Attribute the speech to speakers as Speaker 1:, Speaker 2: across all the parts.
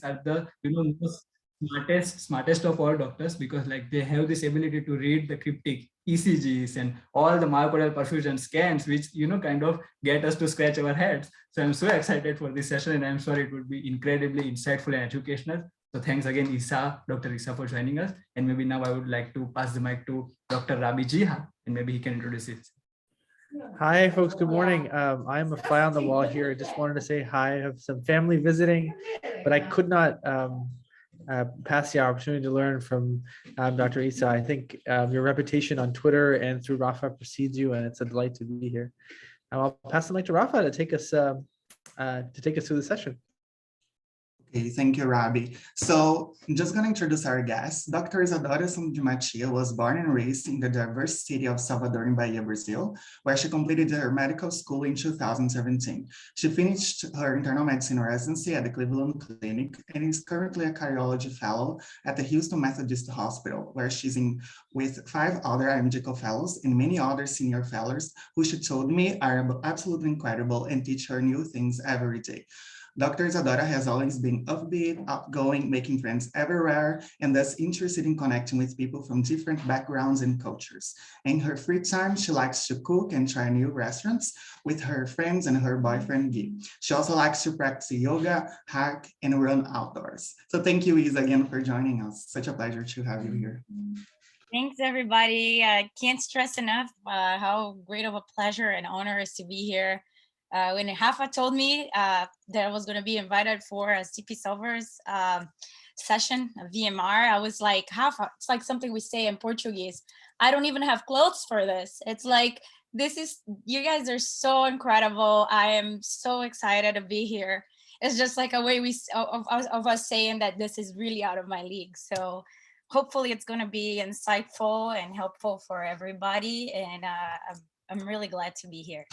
Speaker 1: are the most smartest of all doctors, because like they have this ability to read the cryptic ECGs and all the myocardial perfusion scans, which kind of get us to scratch our heads. So I'm so excited for this session, and I'm sure it would be incredibly insightful and educational. So thanks again, Dr. Isa, for joining us. And maybe now I would like to pass the mic to Dr. Rabi Jiha, and maybe he can introduce it.
Speaker 2: Hi, folks. Good morning. I'm a fly on the wall here. I just wanted to say hi. I have some family visiting, but I could not pass the opportunity to learn from Dr. Isa. I think your reputation on Twitter and through Rafa precedes you, and it's a delight to be here. I'll pass the mic to Rafa to take us through the session.
Speaker 3: Okay, thank you, Rabi. So I'm just going to introduce our guest. Dr. Isadora Mathias was born and raised in the diverse city of Salvador in Bahia, Brazil, where she completed her medical school in 2017. She finished her internal medicine residency at the Cleveland Clinic and is currently a cardiology fellow at the Houston Methodist Hospital, where she's in with 5 other IMG fellows and many other senior fellows who she told me are absolutely incredible and teach her new things every day. Dr. Isadora has always been upbeat, outgoing, making friends everywhere, and thus interested in connecting with people from different backgrounds and cultures. In her free time, she likes to cook and try new restaurants with her friends and her boyfriend, Guy. She also likes to practice yoga, hike, and run outdoors. So thank you, Isa, again, for joining us. Such a pleasure to have you here.
Speaker 4: Thanks, everybody. I can't stress enough how great of a pleasure and honor it is to be here. When Rafa told me that I was going to be invited for a CP Solvers session, a VMR, I was like, Rafa, it's like something we say in Portuguese. I don't even have clothes for this. It's like, you guys are so incredible. I am so excited to be here. It's just like a way of us saying that this is really out of my league. So hopefully it's going to be insightful and helpful for everybody. And I'm really glad to be here.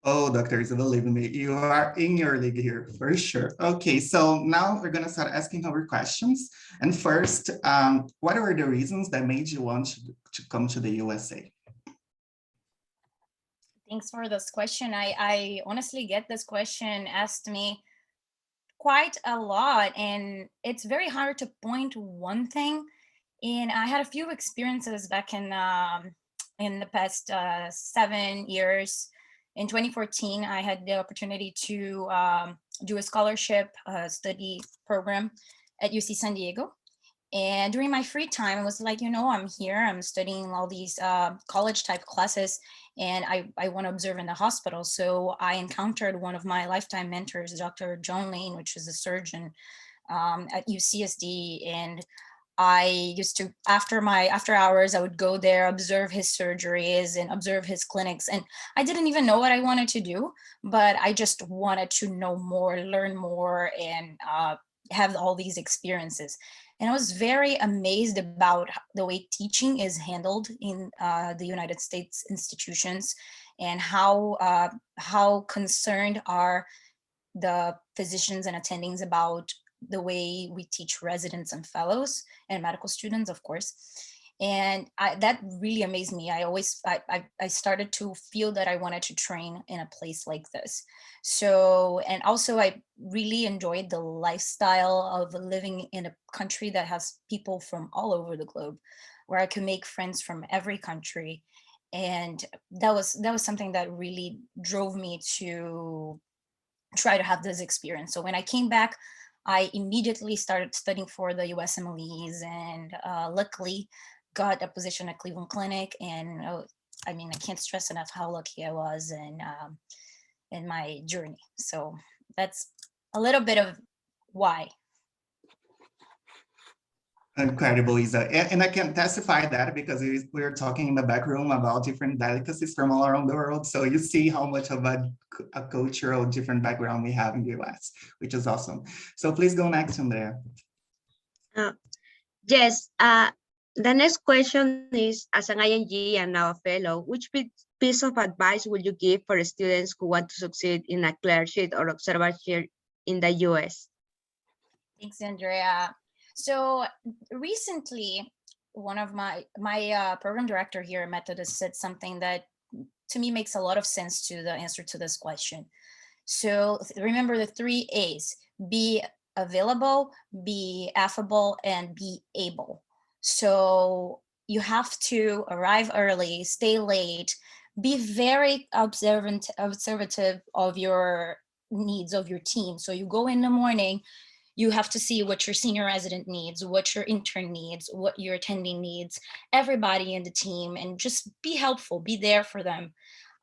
Speaker 3: Oh, Dr. Isa, believe me, you are in your league here for sure. Okay, so now we're gonna start asking our questions. And first, what were the reasons that made you want to come to the USA?
Speaker 4: Thanks for this question. I honestly get this question asked me quite a lot, and it's very hard to point one thing. And I had a few experiences back in the past 7 years. In 2014, I had the opportunity to do a scholarship study program at UC San Diego. And during my free time, I was like, I'm here, I'm studying all these college type classes, and I want to observe in the hospital. So I encountered one of my lifetime mentors, Dr. John Lane, which is a surgeon at UCSD. And I used to, after hours, I would go there, observe his surgeries and observe his clinics. And I didn't even know what I wanted to do, but I just wanted to know more, learn more, and have all these experiences. And I was very amazed about the way teaching is handled in the United States institutions, and how concerned are the physicians and attendings about the way we teach residents and fellows and medical students, of course. And that really amazed me. I started to feel that I wanted to train in a place like this. So, and also I really enjoyed the lifestyle of living in a country that has people from all over the globe, where I could make friends from every country. And that was something that really drove me to try to have this experience. So when I came back, I immediately started studying for the USMLEs, and luckily got a position at Cleveland Clinic. And I can't stress enough how lucky I was in my journey. So that's a little bit of why.
Speaker 3: Incredible, Isa. And I can testify that because we were talking in the back room about different delicacies from all around the world. So you see how much of a cultural different background we have in the US, which is awesome. So please go next, Andrea.
Speaker 5: Yes, the next question is, as an IMG and now a fellow, which piece of advice would you give for students who want to succeed in a clerkship or observership in the US?
Speaker 4: Thanks, Andrea. So recently, one of my program director here at Methodist said something that to me makes a lot of sense to the answer to this question. So remember the 3 A's: be available, be affable, and be able. So you have to arrive early, stay late, be very observative of your needs of your team. So you go in the morning, you have to see what your senior resident needs, what your intern needs, what your attending needs, everybody in the team, and just be helpful, be there for them.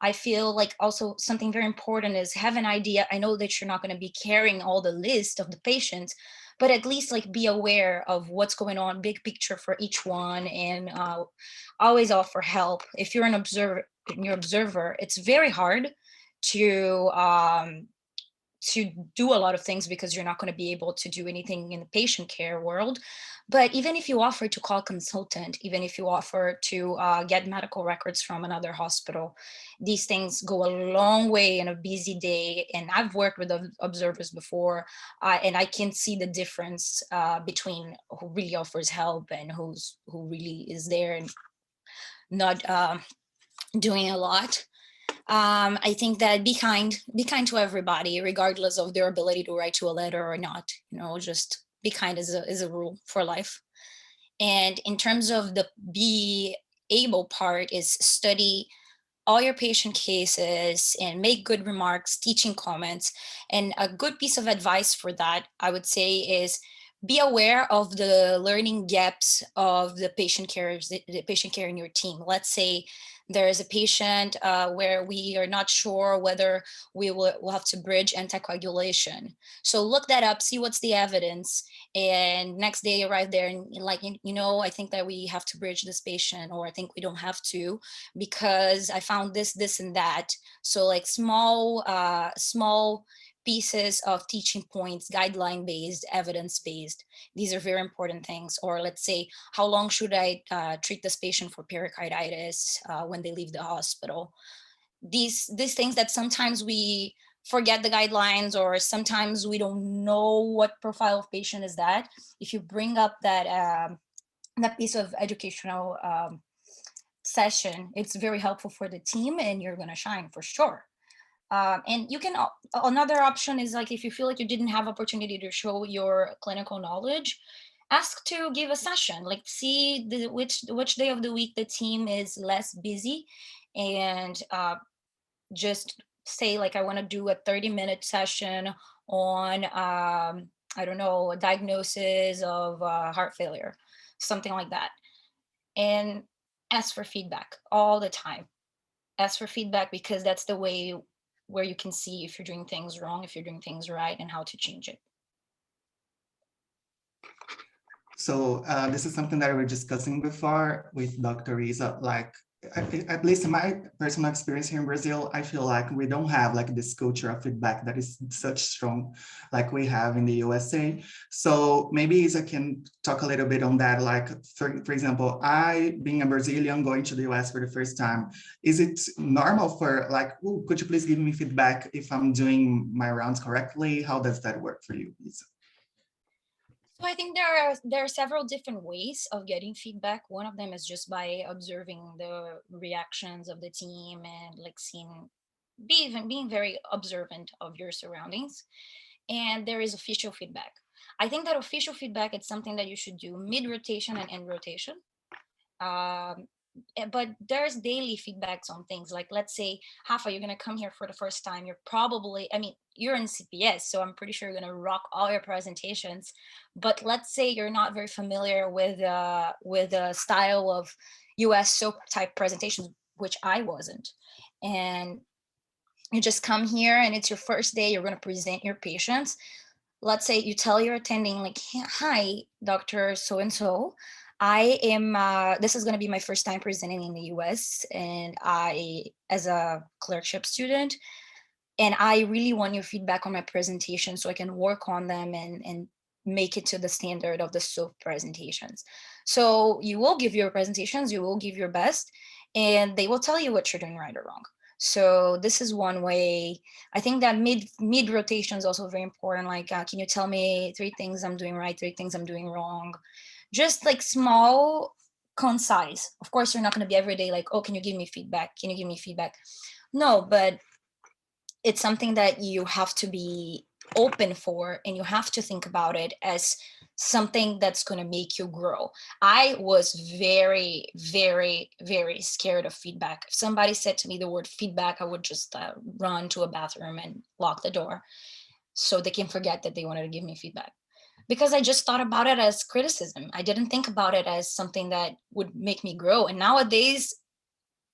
Speaker 4: I feel like also something very important is have an idea. I know that you're not going to be carrying all the list of the patients, but at least like be aware of what's going on, big picture for each one, and always offer help. If you're an observer, it's very hard to do a lot of things because you're not going to be able to do anything in the patient care world. But even if you offer to call a consultant, even if you offer to get medical records from another hospital, these things go a long way in a busy day. And I've worked with observers before, and I can see the difference between who really offers help and who really is there and not doing a lot. I think that be kind to everybody, regardless of their ability to write you a letter or not. Just be kind is a rule for life. And in terms of the be able part, is study all your patient cases and make good remarks, teaching comments. And a good piece of advice for that, I would say, is be aware of the learning gaps of the patient care in your team. Let's say there is a patient where we are not sure whether we'll have to bridge anticoagulation. So look that up, see what's the evidence, and next day arrive there and I think that we have to bridge this patient, or I think we don't have to because I found this and that. So like small pieces of teaching points, guideline based, evidence based. These are very important things. Or let's say, how long should I treat this patient for pericarditis when they leave the hospital? These things that sometimes we forget the guidelines, or sometimes we don't know what profile of patient is that. If you bring up that piece of educational session, it's very helpful for the team, and you're going to shine for sure. And you can, another option is like, if you feel like you didn't have opportunity to show your clinical knowledge, ask to give a session, like see which day of the week the team is less busy, and just say like, I want to do a 30-minute session on, I don't know, a diagnosis of heart failure, something like that. And ask for feedback all the time. Ask for feedback, because that's the way where you can see if you're doing things wrong, if you're doing things right, and how to change it.
Speaker 3: So this is something that we were discussing before with Dr. Isa, like, at least in my personal experience here in Brazil, I feel like we don't have like this culture of feedback that is such strong like we have in the USA. So maybe Isa can talk a little bit on that. Like, for example, I, being a Brazilian going to the US for the first time, is it normal for like, oh, could you please give me feedback if I'm doing my rounds correctly? How does that work for you, Isa?
Speaker 4: So I think there are several different ways of getting feedback. One of them is just by observing the reactions of the team and like being very observant of your surroundings. And there is official feedback. I think that official feedback is something that you should do mid-rotation and end rotation. But there's daily feedbacks on things, like let's say, Rafa, you're going to come here for the first time. You're probably, I mean, you're in CPS, so I'm pretty sure you're going to rock all your presentations. But let's say you're not very familiar with the style of US SOAP type presentations, which I wasn't. And you just come here and it's your first day, you're going to present your patients. Let's say you tell your attending like, hi, Dr. So-and-so, I am, this is going to be my first time presenting in the US, and I, as a clerkship student, and I really want your feedback on my presentation so I can work on them and make it to the standard of the SOAP presentations. So you will give your presentations, you will give your best, and they will tell you what you're doing right or wrong. So this is one way. I think that mid rotation is also very important. Like, can you tell me 3 things I'm doing right, 3 things I'm doing wrong? Just like small, concise. Of course, you're not going to be every day like, oh, can you give me feedback? Can you give me feedback? No, but it's something that you have to be open for, and you have to think about it as something that's going to make you grow. I was very, very, very scared of feedback. If somebody said to me the word feedback, I would just run to a bathroom and lock the door so they can forget that they wanted to give me feedback, because I just thought about it as criticism. I didn't think about it as something that would make me grow. And nowadays,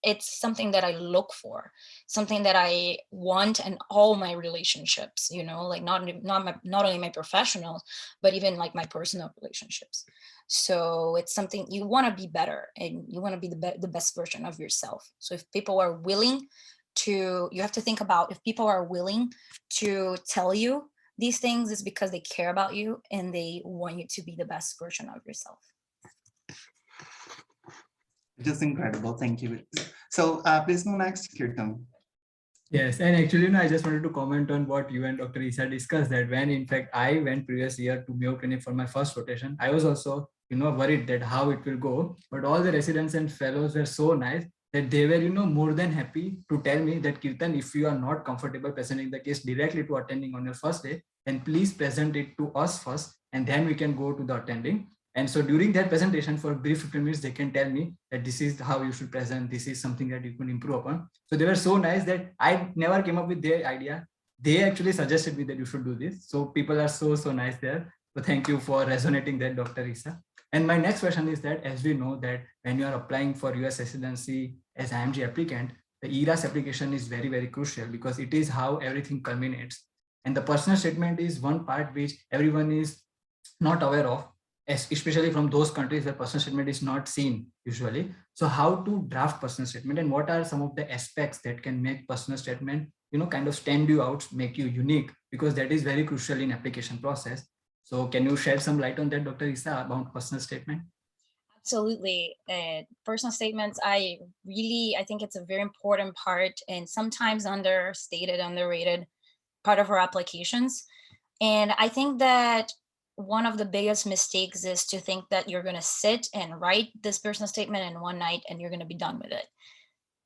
Speaker 4: it's something that I look for, something that I want in all my relationships, you know, like not only my professional, but even like my personal relationships. So it's something you want to be better, and you want to be the best version of yourself. So if people are willing to, you have to think about, if people are willing to tell you these things, it's because they care about you and they want you to be the best version of yourself.
Speaker 3: Just incredible. Thank you. So please move next, Kirtan.
Speaker 1: Yes, and actually, I just wanted to comment on what you and Dr. Isa discussed, that when in fact I went previous year to Mayo Clinic for my first rotation, I was also, worried that how it will go. But all the residents and fellows were so nice that they were, more than happy to tell me that, Kirtan, if you are not comfortable presenting the case directly to attending on your first day, then please present it to us first, and then we can go to the attending. And so during that presentation for brief 15 minutes, they can tell me that this is how you should present. This is something that you can improve upon. So they were so nice that I never came up with their idea. They actually suggested me that you should do this. So people are so nice there. So thank you for resonating that, Dr. Isa. And my next question is that, as we know that when you are applying for US residency as IMG applicant, the ERAS application is very, very crucial, because it is how everything culminates. And the personal statement is one part which everyone is not aware of, especially from those countries where personal statement is not seen usually. So how to draft personal statement, and what are some of the aspects that can make personal statement, kind of stand you out, make you unique, because that is very crucial in application process. So can you shed some light on that, Dr. Isa, about personal statement?
Speaker 4: Absolutely. Personal statements, I think it's a very important part, and sometimes understated, underrated part of our applications. And I think that one of the biggest mistakes is to think that you're going to sit and write this personal statement in one night and you're going to be done with it,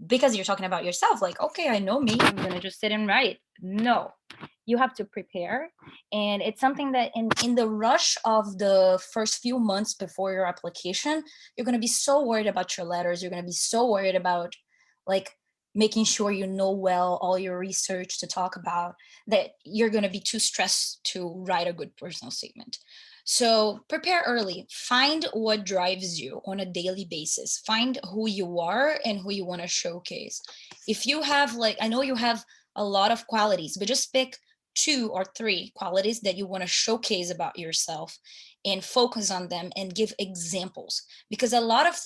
Speaker 4: because you're talking about yourself. Like, okay, I know me, I'm going to just sit and write. No, you have to prepare. And it's something that in the rush of the first few months before your application, you're going to be so worried about your letters. You're going to be so worried about like making sure you know well all your research to talk about, that you're going to be too stressed to write a good personal statement. So prepare early. Find what drives you on a daily basis. Find who you are and who you want to showcase. If you have, like, I know you have a lot of qualities, but just pick 2 or 3 qualities that you want to showcase about yourself and focus on them and give examples. Because a lot of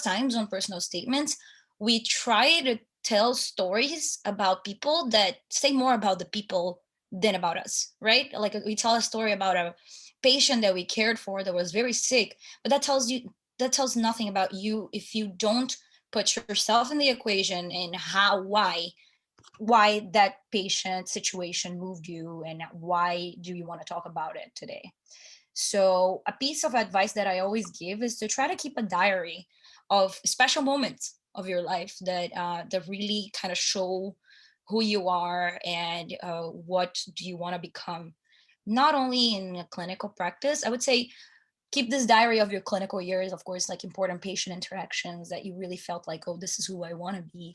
Speaker 4: times on personal statements, we try to tell stories about people that say more about the people than about us, right? Like we tell a story about a patient that we cared for that was very sick, but that tells nothing about you if you don't put yourself in the equation and why that patient situation moved you and why do you want to talk about it today. So a piece of advice that I always give is to try to keep a diary of special moments of your life that really kind of show who you are and what do you want to become. Not only in a clinical practice, I would say keep this diary of your clinical years, of course, like important patient interactions that you really felt like, oh, this is who I want to be,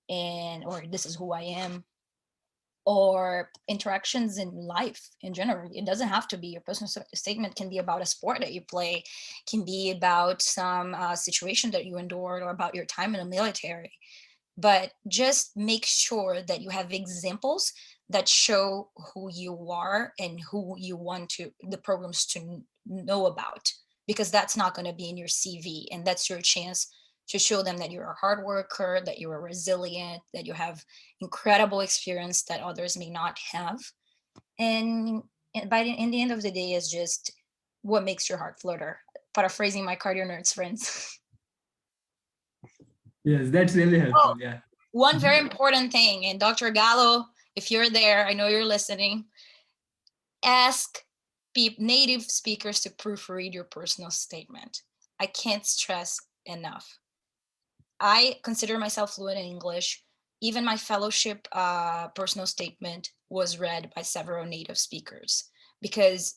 Speaker 4: or this is who I am, or interactions in life in general. It doesn't have to be your personal statement. Can be about a sport that you play, can be about some situation that you endured, or about your time in the military. But just make sure that you have examples that show who you are and who you want the programs to know about, because that's not going to be in your CV, and that's your chance to show them that you're a hard worker, that you're resilient, that you have incredible experience that others may not have. And in the end of the day is just what makes your heart flutter, paraphrasing my cardio nerds friends.
Speaker 1: Yes, that's really helpful. Yeah.
Speaker 4: One very important thing, and Dr. Gallo, if you're there, I know you're listening, ask native speakers to proofread your personal statement. I can't stress enough. I consider myself fluent in English. even my fellowship personal statement was read by several native speakers, because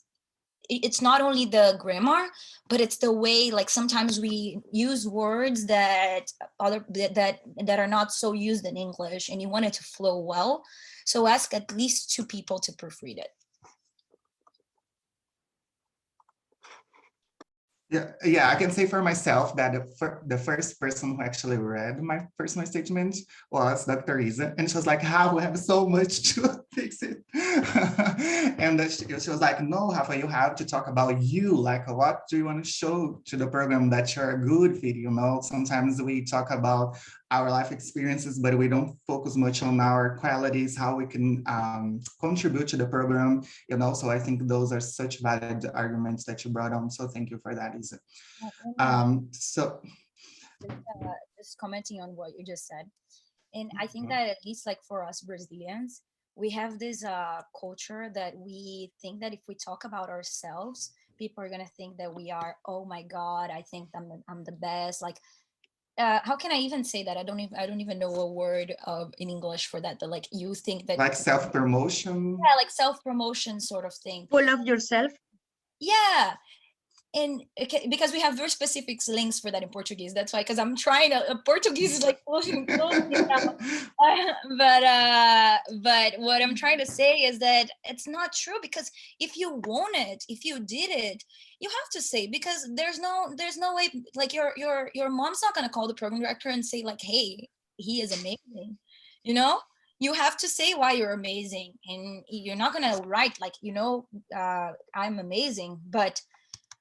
Speaker 4: it's not only the grammar, but it's the way, like sometimes we use words that are not so used in English, and you want it to flow well. So ask at least 2 people to proofread it.
Speaker 3: Yeah, I can say for myself that the first person who actually read my personal statement was Dr. Isa, and she was like, "How we have so much to fix it," and she was like, "No, Rafa, you have to talk about you. Like, what do you want to show to the program that you're a good fit? You know, sometimes we talk about our life experiences, but we don't focus much on our qualities, how we can contribute to the program, you know." So I think those are such valid arguments that you brought on. So thank you for that, Isa.
Speaker 4: Just commenting on what you just said. And I think that at least like for us Brazilians, we have this culture that we think that if we talk about ourselves, people are gonna think that we are, oh my God, I think I'm the best. Like, how can I even say that? I don't even know a word in English for that. But like, you think that
Speaker 3: like self-promotion.
Speaker 4: Yeah, like self-promotion sort of thing.
Speaker 5: Full of yourself.
Speaker 4: Yeah. And because we have very specific links for that in Portuguese. That's why, because I'm trying to, Portuguese is like closing down. But what I'm trying to say is that it's not true, because if you want it, if you did it, you have to say, because there's no way, like your mom's not going to call the program director and say like, hey, he is amazing, you know. You have to say why you're amazing, and you're not going to write like, you know, I'm amazing, but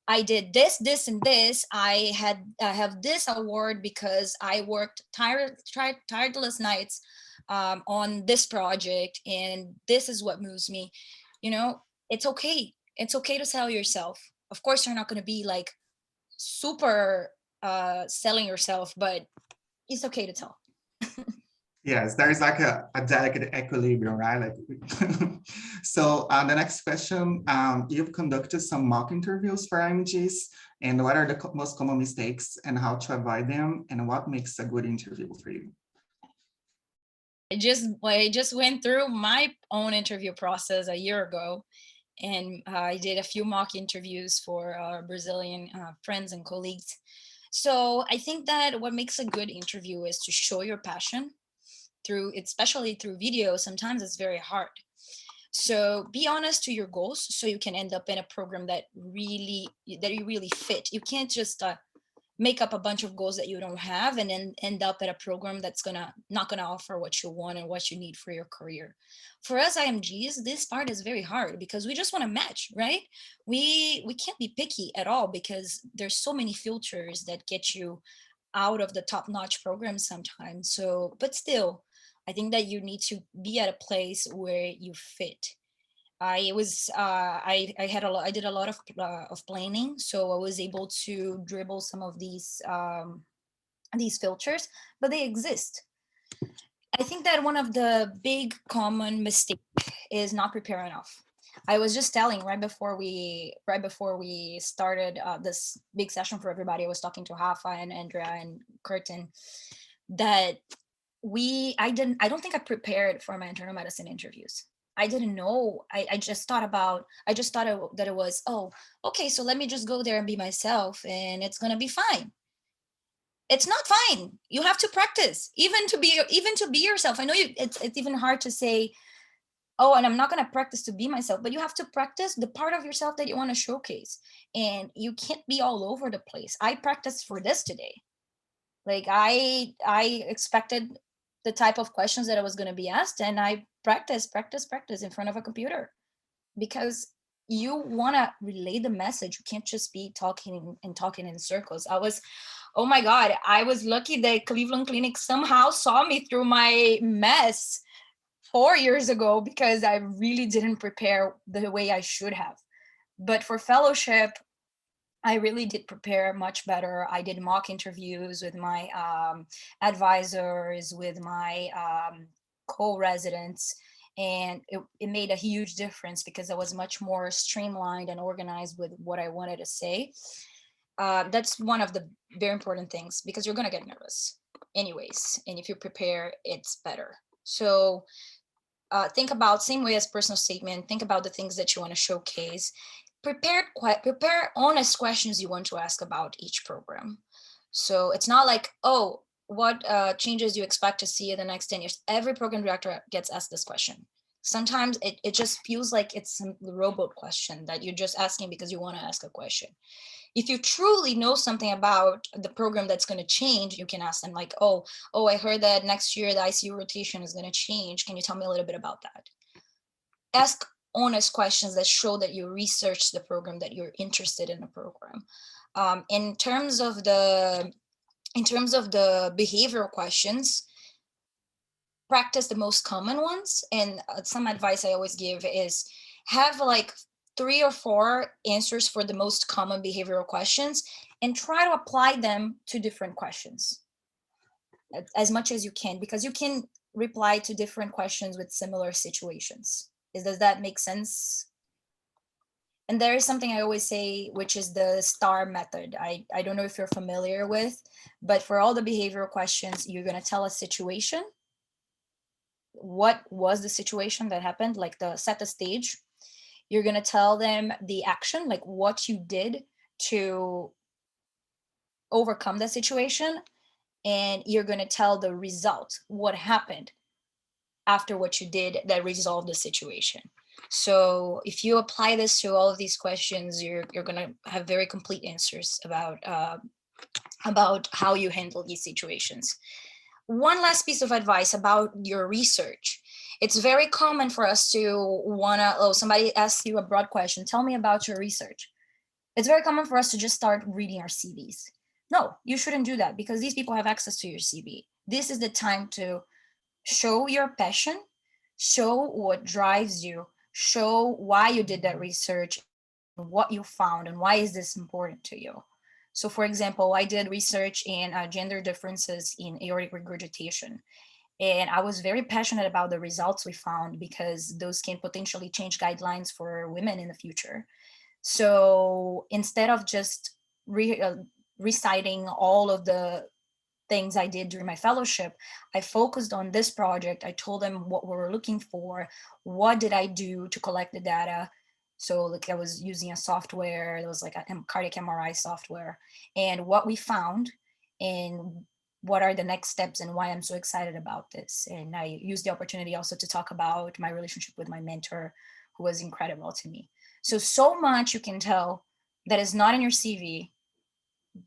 Speaker 4: I did this, this, and this. I have this award because I worked tireless nights on this project, and this is what moves me. You know, it's okay. It's okay to sell yourself. Of course, you're not going to be like super selling yourself, but it's okay to tell.
Speaker 3: Yes, there's like a delicate equilibrium, right? Like, so the next question, you've conducted some mock interviews for IMGs, and what are the most common mistakes and how to avoid them, and what makes a good interview for you?
Speaker 4: I just went through my own interview process a year ago, and I did a few mock interviews for our Brazilian friends and colleagues. So I think that what makes a good interview is to show your passion through, especially through video. Sometimes it's very hard. So be honest to your goals, so you can end up in a program that you really fit. You can't just make up a bunch of goals that you don't have and then end up at a program that's not gonna offer what you want and what you need for your career. For us IMGs, this part is very hard because we just want to match, right? We can't be picky at all, because there's so many filters that get you out of the top-notch programs sometimes. So, but still, I think that you need to be at a place where you fit. I did a lot of planning, so I was able to dribble some of these filters, but they exist. I think that one of the big common mistakes is not prepare enough. I was just telling right before we started this big session for everybody, I was talking to Rafa and Andrea and Curtin, that I don't think I prepared for my internal medicine interviews. I didn't know. I just thought that it was, oh, okay, so let me just go there and be myself and it's gonna be fine. It's not fine. You have to practice even to be yourself. I know it's even hard to say, oh, and I'm not going to practice to be myself, but you have to practice the part of yourself that you want to showcase, and you can't be all over the place. I practiced for this today. Like I expected the type of questions that I was going to be asked, and I practice in front of a computer, because you want to relay the message. You can't just be talking in circles. Oh my God, I was lucky that Cleveland Clinic somehow saw me through my mess 4 years ago, because I really didn't prepare the way I should have. But for fellowship, I really did prepare much better. I did mock interviews with my advisors, with my co-residents, and it made a huge difference because I was much more streamlined and organized with what I wanted to say. That's one of the very important things, because you're going to get nervous. anyways, and if you prepare, it's better. So think about, same way as personal statement, think about the things that you want to showcase. Prepare honest questions you want to ask about each program. So it's not like, oh, what changes do you expect to see in the next 10 years? Every program director gets asked this question. Sometimes it just feels like it's some robot question that you're just asking because you want to ask a question. If you truly know something about the program that's going to change, you can ask them like, oh, I heard that next year the ICU rotation is going to change. Can you tell me a little bit about that? Ask honest questions that show that you researched the program, that you're interested in the program. In terms of the behavioral questions, practice the most common ones. And some advice I always give is have like 3 or 4 answers for the most common behavioral questions and try to apply them to different questions as much as you can, because you can reply to different questions with similar situations. Does that make sense? And there is something I always say, which is the STAR method. I don't know if you're familiar with, but for all the behavioral questions, you're going to tell a situation. What was the situation that happened? Like set the stage. You're going to tell them the action, like what you did to overcome the situation. And you're going to tell the result, what happened after what you did that resolved the situation. So if you apply this to all of these questions, you're going to have very complete answers about how you handle these situations. One last piece of advice about your research. It's very common for us to somebody asks you a broad question, tell me about your research. It's very common for us to just start reading our CVs. No, you shouldn't do that, because these people have access to your CV. This is the time to show your passion, show what drives you, show why you did that research, what you found, and why is this important to you. So for example, I did research in gender differences in aortic regurgitation. And I was very passionate about the results we found, because those can potentially change guidelines for women in the future. So instead of just reciting all of the things I did during my fellowship, I focused on this project. I told them what we were looking for. What did I do to collect the data? So like I was using a software, it was like a cardiac MRI software, and what we found and what are the next steps and why I'm so excited about this. And I used the opportunity also to talk about my relationship with my mentor, who was incredible to me. So much you can tell that is not in your CV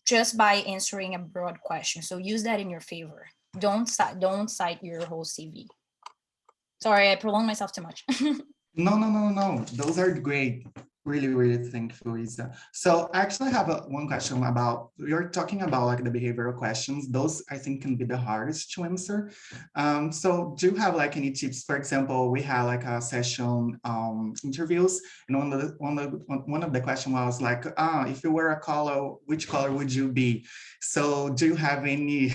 Speaker 4: just by answering a broad question. So use that in your favor. Don't cite your whole CV. Sorry, I prolonged myself too much.
Speaker 3: No. Those are great. Really, really thankful, Isa. So I actually have one question about, you're talking about like the behavioral questions. Those I think can be the hardest to answer. So do you have like any tips? For example, we had like a session interviews, and one of the questions was like, if you were a color, which color would you be? So do you have any,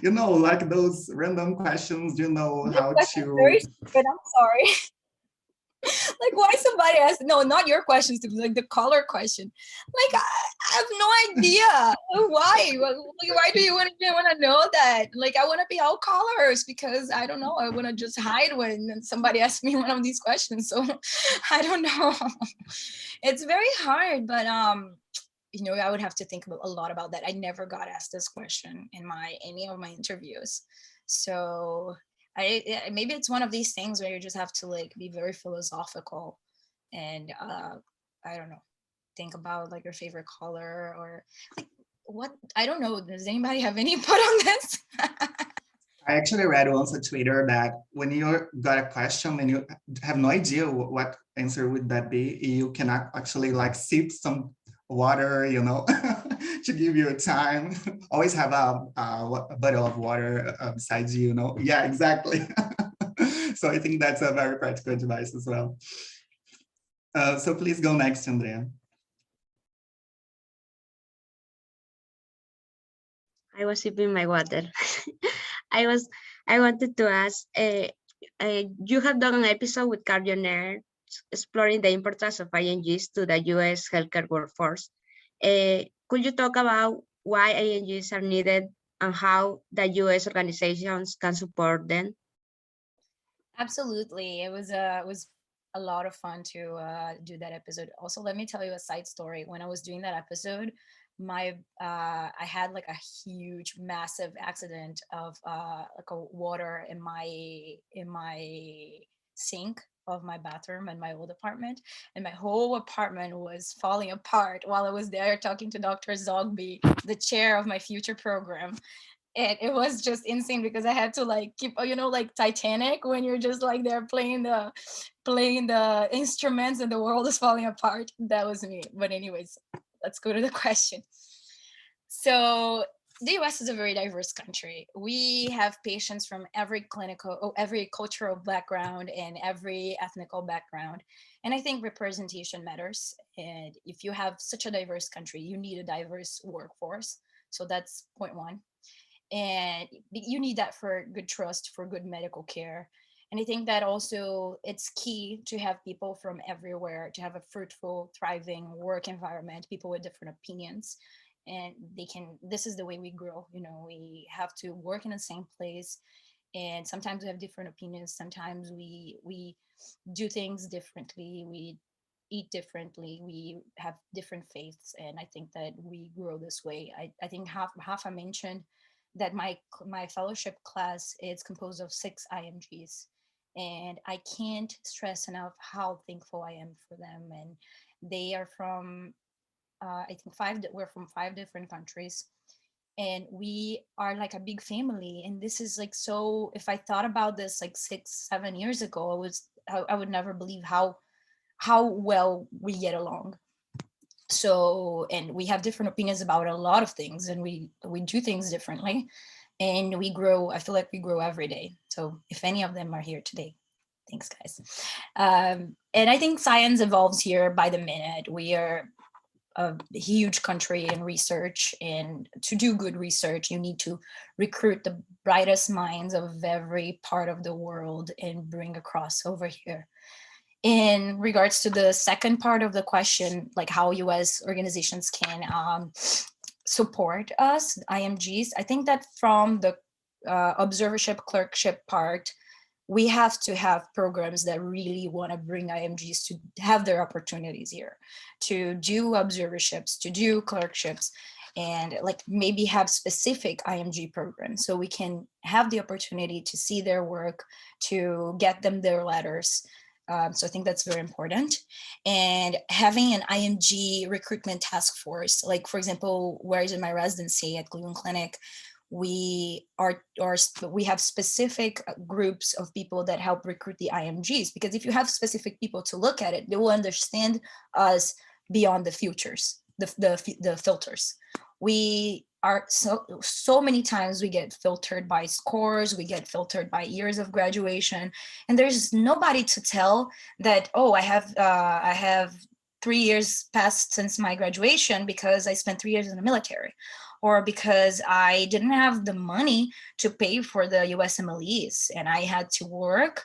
Speaker 3: like those random questions? Do you know how to?
Speaker 4: Very stupid, I'm sorry. Like, why somebody asked, no, not your questions, like the color question. Like, I have no idea why. Why do you want to know that? Like, I want to be all colors because I don't know. I want to just hide when somebody asks me one of these questions. So I don't know. It's very hard, but I would have to think a lot about that. I never got asked this question in any of my interviews. So maybe it's one of these things where you just have to like be very philosophical and I don't know, think about like your favorite color or like what, I don't know. Does anybody have any input on this?
Speaker 3: I actually read once on Twitter that when you got a question and you have no idea what answer would that be, you can actually like sip some water, to give you time. Always have a bottle of water beside you, Yeah, exactly. So I think that's a very practical advice as well. So please go next, Andrea.
Speaker 5: I was sipping my water. I wanted to ask, you have done an episode with cardiology exploring the importance of IMGs to the US healthcare workforce. Could you talk about why IMGs are needed and how the US organizations can support them?
Speaker 4: Absolutely. It was a lot of fun to do that episode. Also, let me tell you a side story. When I was doing that episode, I had like a huge, massive accident of like a water in my sink of my bathroom in my old apartment, and my whole apartment was falling apart while I was there talking to Dr. Zogby, the chair of my future program. And it was just insane because I had to like keep, like Titanic, when you're just like there playing the instruments and the world is falling apart. That was me. But anyways, let's go to the question. So the US is a very diverse country. We have patients from every every cultural background and every ethnical background. And I think representation matters. And if you have such a diverse country, you need a diverse workforce. So that's point one. And you need that for good trust, for good medical care. And I think that also it's key to have people from everywhere, to have a fruitful, thriving work environment, people with different opinions. And this is the way we grow. We have to work in the same place. And sometimes we have different opinions. Sometimes we do things differently. We eat differently. We have different faiths. And I think that we grow this way. I think Rafa mentioned that my fellowship class is composed of 6 IMGs. And I can't stress enough how thankful I am for them. And they are from, I think we're from 5 different countries. And we are like a big family. And this is like, so if I thought about this like 6-7 years ago, I would never believe how well we get along. So, and we have different opinions about a lot of things, and we do things differently, and we grow. I feel like we grow every day. So if any of them are here today, thanks guys. And I think science evolves here by the minute. We are a huge country in research, and to do good research you need to recruit the brightest minds of every part of the world and bring across over here. In regards to the second part of the question, like how US organizations can support us, IMGs, I think that from the observership clerkship part, we have to have programs that really want to bring IMGs to have their opportunities here, to do observerships, to do clerkships, and like maybe have specific IMG programs so we can have the opportunity to see their work, to get them their letters. So I think that's very important. And having an IMG recruitment task force, like for example, where is in my residency at Cleveland Clinic, we have specific groups of people that help recruit the IMGs, because if you have specific people to look at it, they will understand us beyond the the filters. We are so many times we get filtered by scores, we get filtered by years of graduation, and there's nobody to tell that, oh, I have 3 years passed since my graduation because I spent 3 years in the military, or because I didn't have the money to pay for the USMLEs and I had to work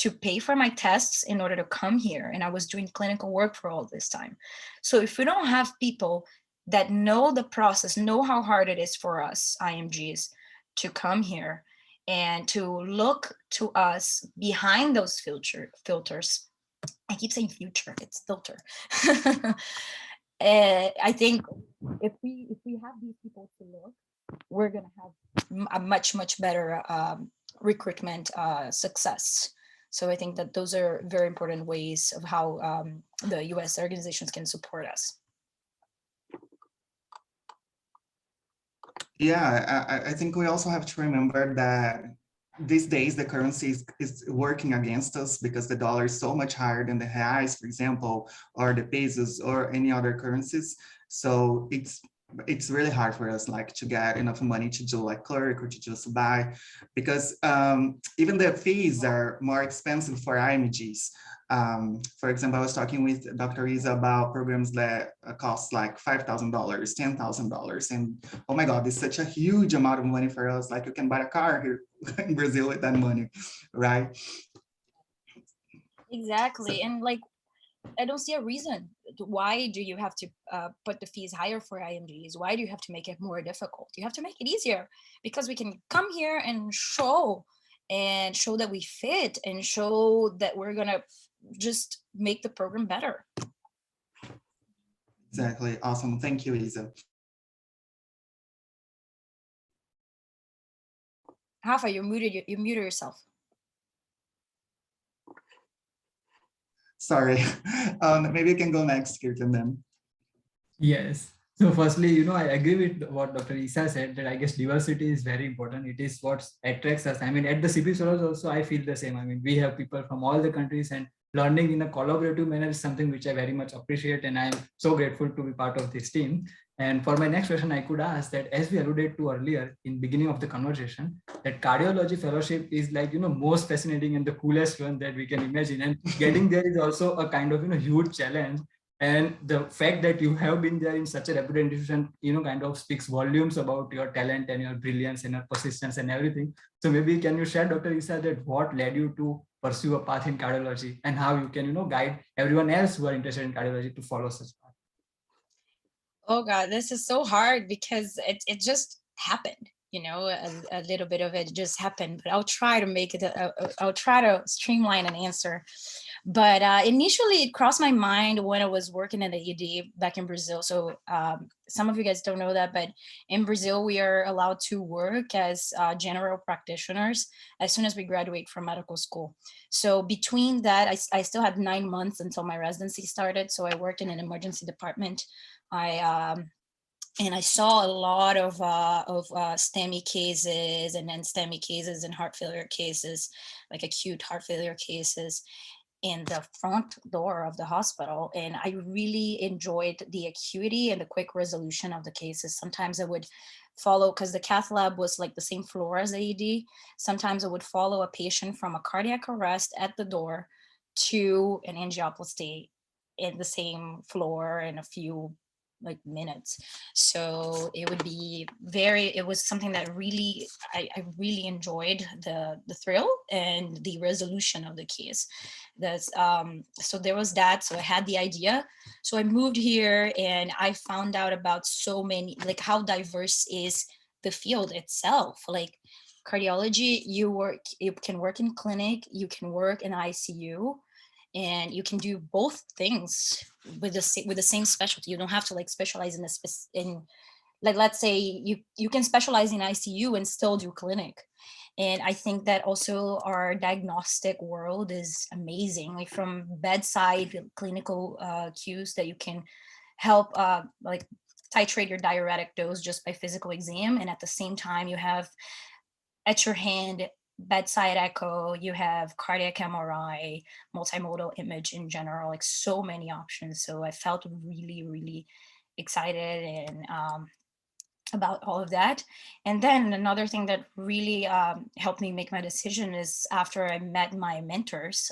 Speaker 4: to pay for my tests in order to come here, and I was doing clinical work for all this time. So if we don't have people that know the process, know how hard it is for us IMGs to come here and to look to us behind those filters. I keep saying future, it's filter. I think if we have these people to look, we're gonna have a much better recruitment success. So I think that those are very important ways of how the US organizations can support us.
Speaker 3: Yeah, I think we also have to remember that these days the currency is working against us because the dollar is so much higher than the reais, for example, or the pesos or any other currencies. So it's really hard for us like to get enough money to do like clerk or to just buy, because even the fees are more expensive for IMGs. For example, I was talking with Dr. Isa about programs that cost like $5,000, $10,000. And oh my God, it's such a huge amount of money for us. Like you can buy a car here in Brazil with that money, right?
Speaker 4: Exactly.
Speaker 3: So,
Speaker 4: And like I don't see a reason. Why do you have to put the fees higher for IMGs? Why do you have to make it more difficult? You have to make it easier, because we can come here and show that we fit, and show that we're gonna just make the program better.
Speaker 3: Exactly. Awesome. Thank you, Isa.
Speaker 4: Rafa, you muted yourself.
Speaker 3: Sorry. Maybe you can go next, Kirtan, then.
Speaker 1: Yes. So firstly, I agree with what Dr. Isa said, that I guess diversity is very important. It is what attracts us. I mean, at the CP Solos also, I feel the same. I mean, we have people from all the countries, and learning in a collaborative manner is something which I very much appreciate. And I'm so grateful to be part of this team. And for my next question, I could ask that, as we alluded to earlier in beginning of the conversation, that cardiology fellowship is like, most fascinating and the coolest one that we can imagine. And getting there is also a kind of, huge challenge. And the fact that you have been there in such a reputed institution, kind of speaks volumes about your talent and your brilliance and your persistence and everything. So maybe can you share, Dr. Isa, that what led you to pursue a path in cardiology, and how you can, guide everyone else who are interested in cardiology to follow such path?
Speaker 4: Oh God, this is so hard, because it just happened. A little bit of it just happened, but I'll try to make it. I'll try to streamline an answer. But initially, it crossed my mind when I was working at the ED back in Brazil. So some of you guys don't know that, but in Brazil, we are allowed to work as general practitioners as soon as we graduate from medical school. So between that, I still had 9 months until my residency started. So I worked in an emergency department. And I saw a lot of STEMI cases, and then STEMI cases and heart failure cases, like acute heart failure cases, in the front door of the hospital. And I really enjoyed the acuity and the quick resolution of the cases. Sometimes I would follow, because the cath lab was like the same floor as the ED. Sometimes I would follow a patient from a cardiac arrest at the door to an angioplasty in the same floor in a few minutes. So it would be it was something that really, I really enjoyed the thrill and the resolution of the case. That's so there was that. So I had the idea. So I moved here, and I found out about so many, like how diverse is the field itself. Like cardiology, you can work in clinic, you can work in ICU, and you can do both things with the same specialty. You don't have to specialize in let's say you can specialize in ICU and still do clinic. And I think that also our diagnostic world is amazing, like from bedside clinical cues that you can help titrate your diuretic dose just by physical exam, and at the same time you have at your hand bedside echo, you have cardiac MRI, multimodal image in general, like so many options. So I felt really, really excited and about all of that. And then another thing that really helped me make my decision is after I met my mentors,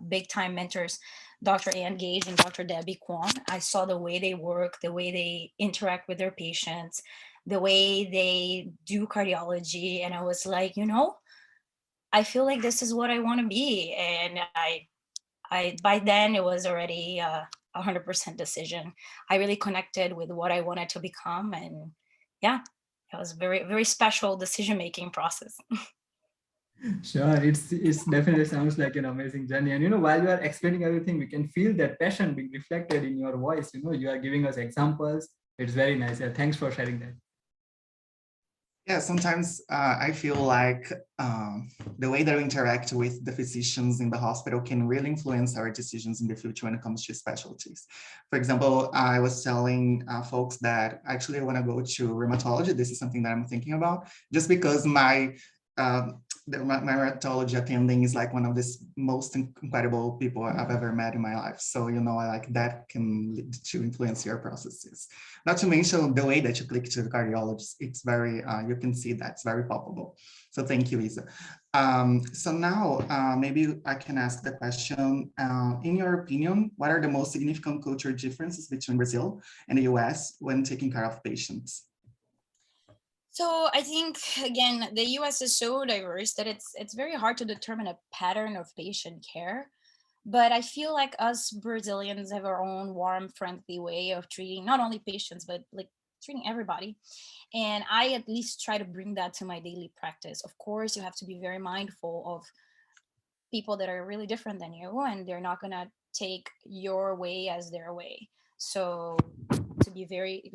Speaker 4: big time mentors, Dr. Ann Gage and Dr. Debbie Kwon. I saw the way they work, the way they interact with their patients, the way they do cardiology. And I was like, I feel like this is what I want to be. And I by then it was already 100% decision. I really connected with what I wanted to become, and yeah, it was very, very special decision-making process.
Speaker 1: Sure, it's definitely sounds like an amazing journey. And while you are explaining everything, we can feel that passion being reflected in your voice. You are giving us examples. It's very nice. Yeah, thanks for sharing that.
Speaker 3: Yeah, sometimes I feel like the way that we interact with the physicians in the hospital can really influence our decisions in the future when it comes to specialties. For example, I was telling folks that actually I want to go to rheumatology. This is something that I'm thinking about, just because my rheumatology attending is like one of the most incredible people I've ever met in my life. So, I like that can lead to influence your processes. Not to mention the way that you click to the cardiologist. It's very, you can see that's very palpable. So thank you, Isa. So now maybe I can ask the question, in your opinion, what are the most significant cultural differences between Brazil and the US when taking care of patients?
Speaker 4: So I think, again, the US is so diverse that it's very hard to determine a pattern of patient care. But I feel like us Brazilians have our own warm, friendly way of treating not only patients, but like treating everybody. And I at least try to bring that to my daily practice. Of course, you have to be very mindful of people that are really different than you, and they're not going to take your way as their way. So you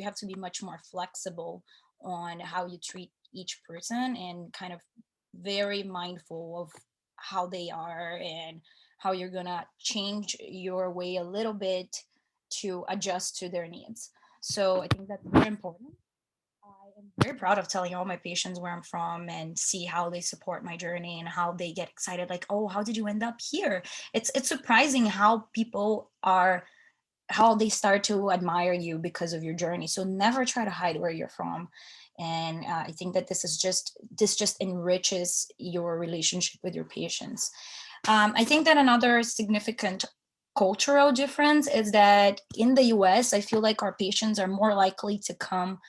Speaker 4: have to be much more flexible on how you treat each person, and kind of very mindful of how they are and how you're going to change your way a little bit to adjust to their needs. So I think that's very important. I am very proud of telling all my patients where I'm from and see how they support my journey and how they get excited. Like, oh, how did you end up here? It's surprising how people are, how they start to admire you because of your journey. So never try to hide where you're from. And I think that this just enriches your relationship with your patients. I think that another significant cultural difference is that in the US, I feel like our patients are more likely to come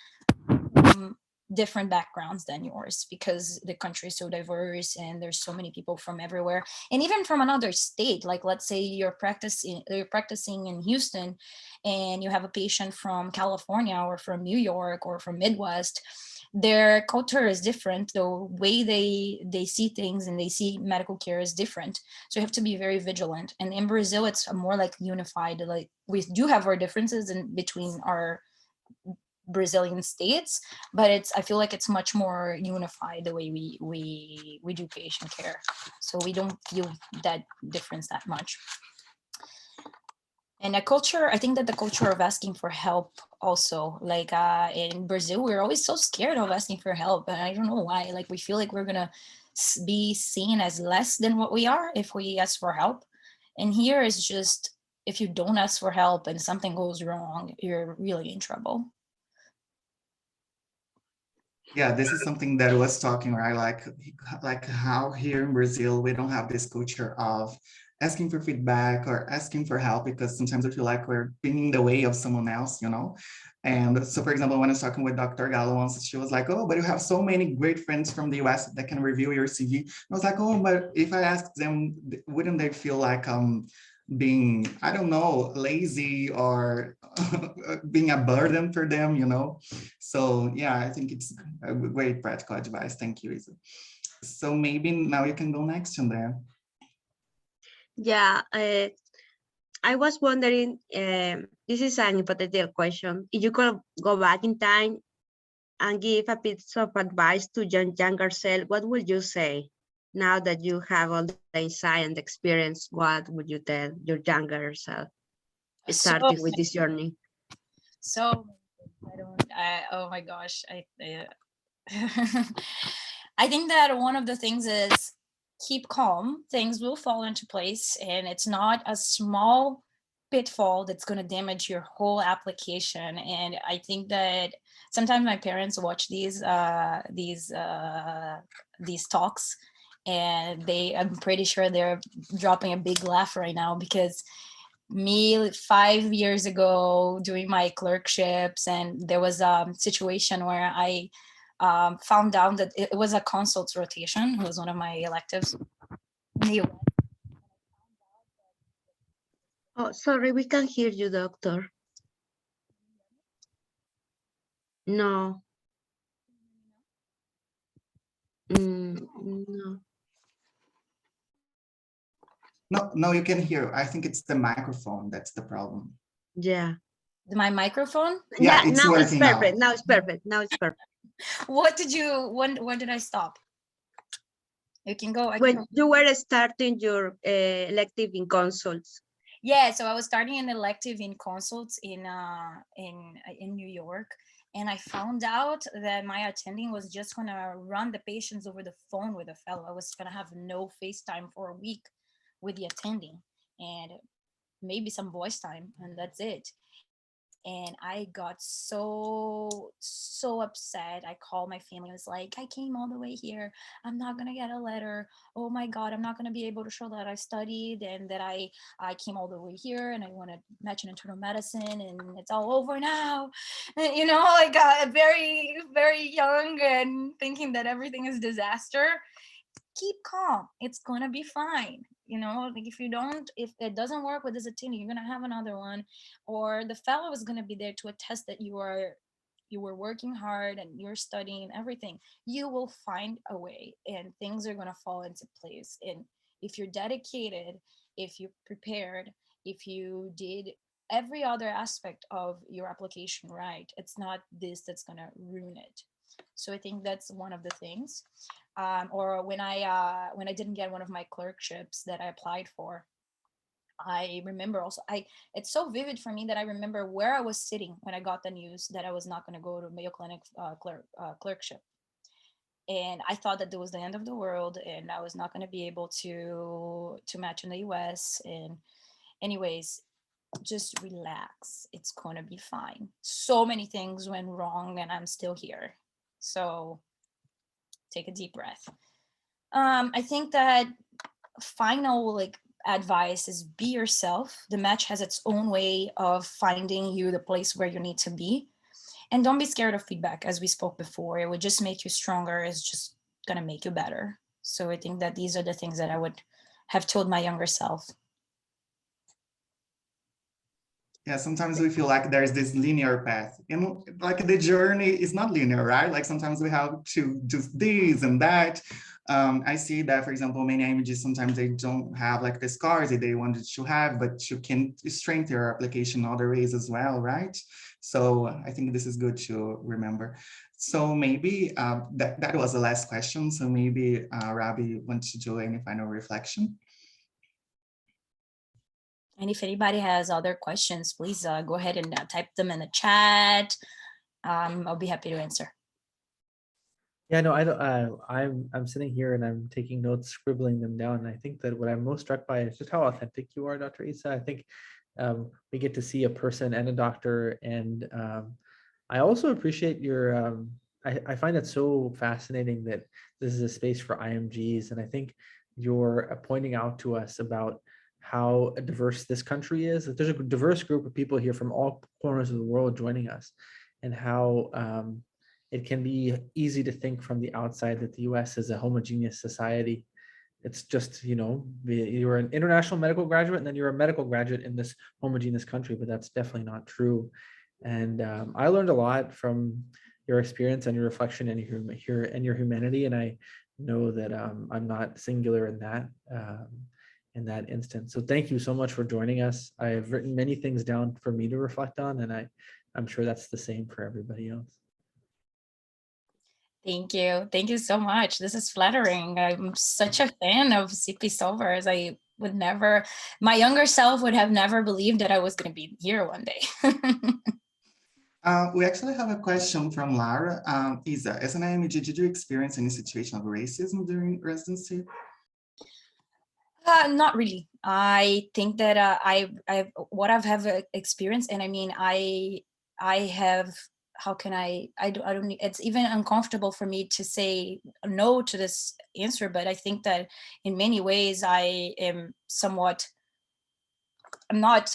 Speaker 4: from different backgrounds than yours, because the country is so diverse and there's so many people from everywhere, and even from another state. Like, let's say you're practicing in Houston and you have a patient from California or from New York or from Midwest. Their culture is different, the way they see things and they see medical care is different. So you have to be very vigilant. And in Brazil, it's a more like unified, like we do have our differences in between our Brazilian states, but I feel like it's much more unified the way we do patient care. So we don't feel that difference that much. And a culture, I think that the culture of asking for help also, like in Brazil, we're always so scared of asking for help, and I don't know why. Like, we feel like we're gonna be seen as less than what we are if we ask for help. And here is just, if you don't ask for help and something goes wrong, you're really in trouble.
Speaker 3: Yeah, this is something that I was talking, right? Like how here in Brazil we don't have this culture of asking for feedback or asking for help, because sometimes I feel like we're being in the way of someone else, you know. And so, for example, when I was talking with Dr. Gallo once, she was like, "Oh, but you have so many great friends from the US that can review your CV." I was like, "Oh, but if I ask them, wouldn't they feel like being, I don't know, lazy or being a burden for them, you know?" So yeah, I think it's a great practical advice. Thank you, Isa. So maybe now you can go next on there.
Speaker 5: Yeah, I was wondering, this is an hypothetical question. If you could go back in time and give a piece of advice to your younger self, what would you say? Now that you have all the insight and experience, what would you tell your younger self starting with this journey?
Speaker 4: So oh my gosh, I think that one of the things is keep calm. Things will fall into place, and it's not a small pitfall that's going to damage your whole application. And I think that sometimes my parents watch these talks, and I'm pretty sure they're dropping a big laugh right now, because me 5 years ago doing my clerkships, and there was a situation where I found out that it was a consults rotation. It was one of my electives in the US.
Speaker 5: Oh, sorry, we can't hear you, doctor. No. No.
Speaker 3: No, you can hear. I think it's the microphone that's the problem.
Speaker 5: Yeah.
Speaker 4: My microphone?
Speaker 3: Yeah,
Speaker 5: Yeah,
Speaker 3: it's
Speaker 5: now it's
Speaker 3: working now.
Speaker 5: perfect. Now it's perfect. Now it's perfect.
Speaker 4: When did I stop? You can go.
Speaker 5: When you were starting your elective in consults.
Speaker 4: Yeah, so I was starting an elective in consults in New York, and I found out that my attending was just gonna run the patients over the phone with a fellow. I was gonna have no FaceTime for a week with the attending, and maybe some voice time, and that's it. And I got so upset. I called my family. I was like, I came all the way here, I'm not gonna get a letter. Oh my god, I'm not gonna be able to show that I studied and that I came all the way here, and I want to mention internal medicine, and it's all over now. And, like very very young and thinking that everything is disaster. Keep calm, it's gonna be fine. like if it doesn't work with this attendee, you're gonna have another one, or the fellow is gonna be there to attest that you were working hard and you're studying everything. You will find a way, and things are gonna fall into place. And if you're dedicated, if you prepared, if you did every other aspect of your application right, it's not this that's gonna ruin it. So I think that's one of the things. Or when I didn't get one of my clerkships that I applied for, I remember also, it's so vivid for me that I remember where I was sitting when I got the news that I was not going to go to Mayo Clinic clerkship. And I thought that it was the end of the world and I was not going to be able to match in the US. And anyways, just relax. It's going to be fine. So many things went wrong and I'm still here. So take a deep breath. I think that final advice is be yourself. The match has its own way of finding you the place where you need to be. And don't be scared of feedback, as we spoke before. It would just make you stronger. It's just gonna make you better. So I think that these are the things that I would have told my younger self.
Speaker 3: Yeah, sometimes we feel like there's this linear path, and like the journey is not linear, right? Like sometimes we have to do this and that. I see that, for example, many IMGs, sometimes they don't have like the scars that they wanted to have, but you can strengthen your application in other ways as well, right? So I think this is good to remember. So maybe that was the last question. So maybe Rabi wants to do any final reflection.
Speaker 4: And if anybody has other questions, please go ahead and type them in the chat. I'll be happy to answer.
Speaker 2: Yeah, no, I don't. I'm sitting here and I'm taking notes, scribbling them down. And I think that what I'm most struck by is just how authentic you are, Dr. Isa. I think we get to see a person and a doctor, and I also appreciate your. I find it so fascinating that this is a space for IMGs, and I think you're pointing out to us about how diverse this country is. That there's a diverse group of people here from all corners of the world joining us, and how it can be easy to think from the outside that the US is a homogeneous society. It's just, you're an international medical graduate and then you're a medical graduate in this homogeneous country, but that's definitely not true. And I learned a lot from your experience and your reflection and your humanity. And I know that I'm not singular in that instance. So thank you so much for joining us. I've written many things down for me to reflect on, and I'm sure that's the same for everybody else.
Speaker 4: Thank you. Thank you so much. This is flattering. I'm such a fan of CP Solvers. I would never, my younger self would have never believed that I was going to be here one day.
Speaker 3: We actually have a question from Lara. Isa, as an IMG, did you experience any situation of racism during residency?
Speaker 4: Not really. I think that I've experienced, and I mean, I have, how can I don't, it's even uncomfortable for me to say no to this answer, but I think that in many ways I am somewhat, I'm not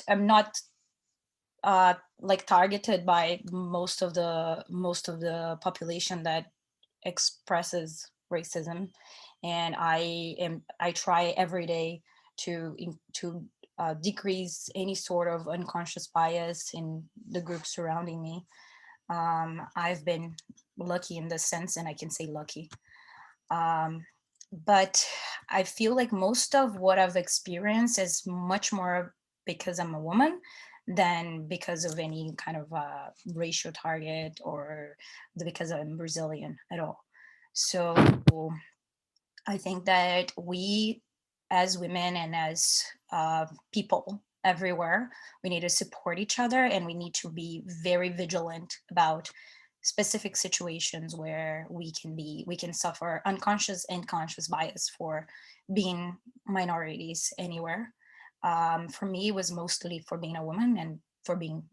Speaker 4: like targeted by most of the population that expresses racism, and I try every day to decrease any sort of unconscious bias in the group surrounding me. I've been lucky in this sense, and I can say lucky. But I feel like most of what I've experienced is much more because I'm a woman than because of any kind of racial target or because I'm Brazilian at all. So I think that we as women and as people everywhere, we need to support each other, and we need to be very vigilant about specific situations where we can suffer unconscious and conscious bias for being minorities anywhere. For me, it was mostly for being a woman and for being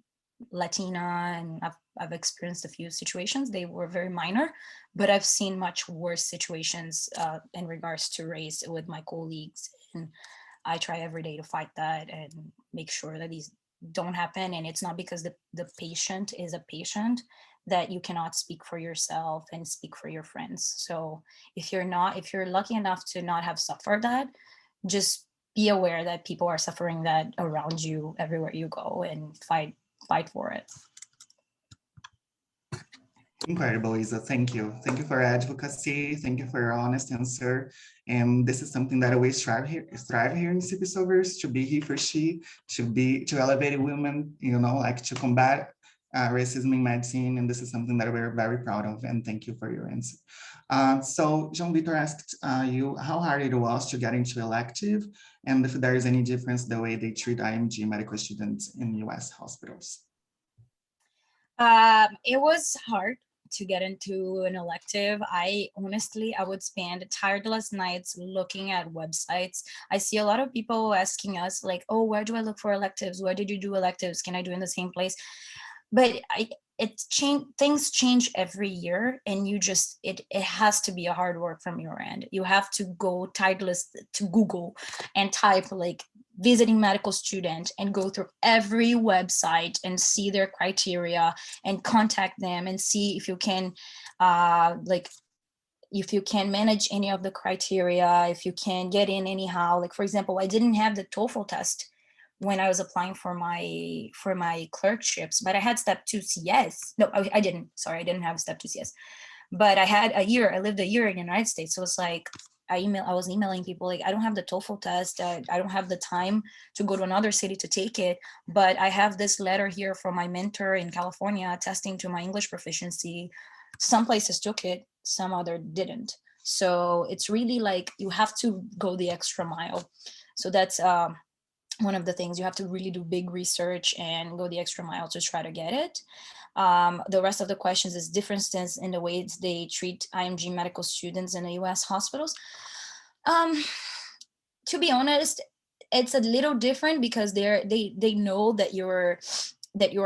Speaker 4: Latina, and I've experienced a few situations. They were very minor, but I've seen much worse situations in regards to race with my colleagues, and I try every day to fight that and make sure that these don't happen. And it's not because the patient is a patient that you cannot speak for yourself and speak for your friends. So if you're lucky enough to not have suffered that, just be aware that people are suffering that around you everywhere you go, and fight for it.
Speaker 3: Incredible, Isa. Thank you. Thank you for your advocacy. Thank you for your honest answer. And this is something that we strive here in CP Silvers, to be he for she, to elevate women, like to combat racism in medicine. And this is something that we're very proud of. And thank you for your answer. So Jean-Victor asked you how hard it was to get into elective, and if there is any difference the way they treat IMG medical students in US hospitals.
Speaker 4: It was hard to get into an elective. I would spend tireless nights looking at websites. I see a lot of people asking us like, oh, where do I look for electives? Where did you do electives? Can I do in the same place? But things change every year, and it has to be a hard work from your end. You have to go tireless to Google and type like visiting medical student and go through every website and see their criteria and contact them and see if you can if you can manage any of the criteria, if you can get in anyhow. Like, for example, I didn't have the TOEFL test when I was applying for my clerkships, but I had step 2 CS. No, I didn't. Sorry, I didn't have step 2 CS. But I lived a year in the United States. So it's like, I was emailing people like, I don't have the TOEFL test. I don't have the time to go to another city to take it. But I have this letter here from my mentor in California attesting to my English proficiency. Some places took it, some other didn't. So it's really like you have to go the extra mile. So that's one of the things. You have to really do big research and go the extra mile to try to get it. The rest of the questions is differences in the ways they treat IMG medical students in the US hospitals. To be honest, it's a little different because they know that your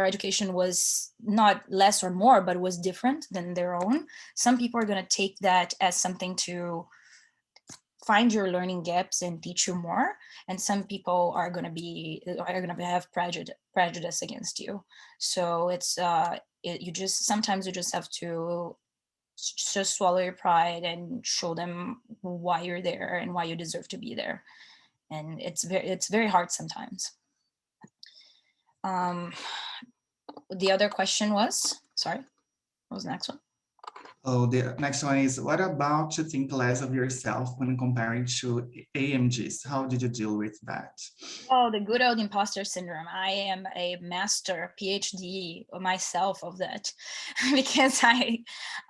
Speaker 4: education was not less or more, but was different than their own. Some people are going to take that as something to find your learning gaps and teach you more, and some people are going to have prejudice against you. So it's sometimes you just have to just swallow your pride and show them why you're there and why you deserve to be there. And it's very hard sometimes. The other question was, sorry, what was the next one?
Speaker 3: Oh, the next one is, what about to think less of yourself when comparing to AMGs? How did you deal with that?
Speaker 4: Oh, the good old imposter syndrome. I am a master PhD myself of that because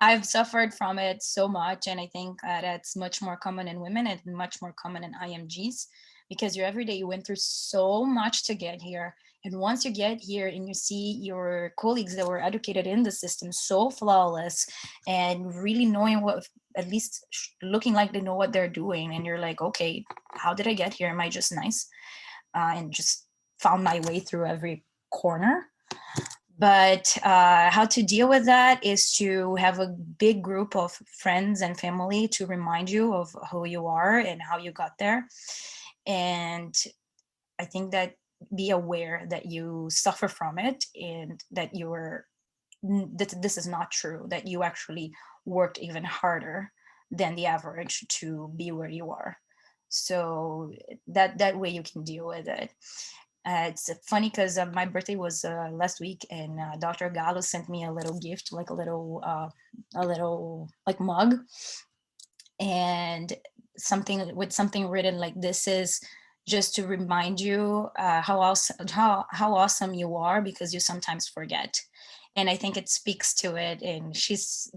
Speaker 4: I've suffered from it so much. And I think that's much more common in women and much more common in IMGs, because every day you went through so much to get here. And once you get here and you see your colleagues that were educated in the system so flawless and really knowing what, at least looking like they know what they're doing, and you're like, okay, how did I get here? Am I just nice? And just found my way through every corner. But how to deal with that is to have a big group of friends and family to remind you of who you are and how you got there. And I think that be aware that you suffer from it and that this is not true, that you actually worked even harder than the average to be where you are. So that way you can deal with it. It's funny because my birthday was last week, and Dr. Gallo sent me a little gift, like a little like mug, and something written like, this is just to remind you how awesome you are, because you sometimes forget. And I think it speaks to it. And she's